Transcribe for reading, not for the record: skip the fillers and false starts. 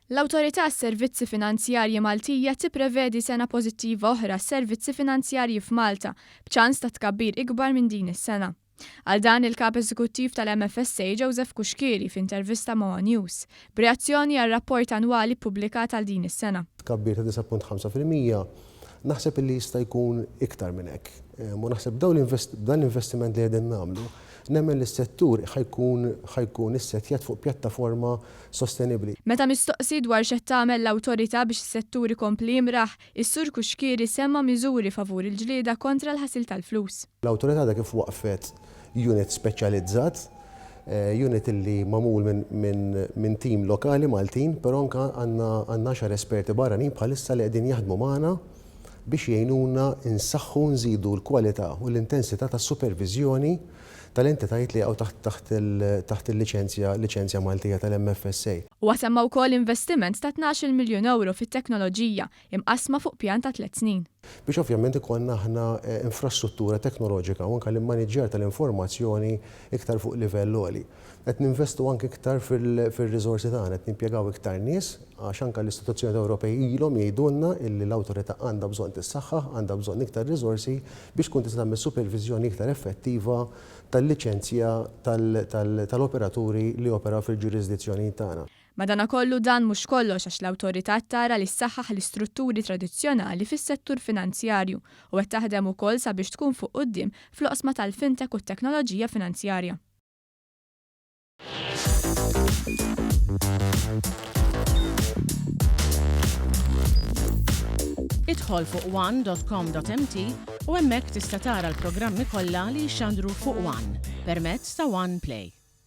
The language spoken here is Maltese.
L-Awtorità għas-Servizzi Finanzjarji Maltija tipprevedi sena pożittiva oħra s-servizzi finanzjarji f'Malta b'ċans ta' tkabbir ikbar minn din is-sena. Għal dan il-Kap Eżekuttiv tal-MFSA Joseph Kuxkieri f'intervista ma' News b'reazzjoni għal rapport annwali ppubblikat għal din is-sena. Tkabbir ta' 9.5% naħseb li jista' jkun iktar minn hekk. U naħseb dan l-investiment li qegħdin nagħmlu nemmen li s-settur ħajkun issetjat fuq pjattaforma sostenibbli. Meta mistoqsi dwar x'qed tagħmel l-awtorità biex is-settur ikompli jimraħ, is-Sur Kuxkieri semma miżuri favur il-ġlieda kontra l-ħasil tal-flus. L-awtorità da kif waqfet unit speċjalizzat, unit li magħmul minn tim lokali Maltin, però anke għandna 10 esperti barranin bħalissa li qegħdin jaħdmu magħna biex jgħinuna insaħħu nżidu l-kwalità u l-intensità tas-supervizjoni tal-entitajiet li għaw taħt il-liċenzja Maltija tal-MFSA. U semma wkoll investiment ta' 12 miljun euro fit-teknoloġija imqasma fuq pjan ta' 3 snin. Biex ovvjament ikollna aħna infrastruttura teknoloġika u anke l-maniġġjar tal-informazzjoni iktar fuq livell għoli. Qed ninvestu anke iktar fir-riżorsi tagħna, qed nimpjegaw iktar nies għax anke l-istituzzjoni Ewropej ilhom jgħidulna illi l-awtorità għandha bżonn tissaħħaħ, għandha bżonn iktar riżorsi biex tkun tista' tagħmel supervizjoni iktar effettiva tal-liċenzja tal-operaturi li operaw fil-ġurisdizzjoni tagħna. Madankollu dan mhux kollox għax l-awtorità tara li ssaħħaħ l-istrutturi tradizzjonali fis-settur finanzjarju u qed taħdem ukoll sabiex tkun fuq quddiem fl-oqsma tal-fintech u t-teknoloġija finanzjarja. Idħol fuq one.com.mt u hemmhekk tista' tara l-programmi kollha li jxandru fuq One permezz ta' One Play.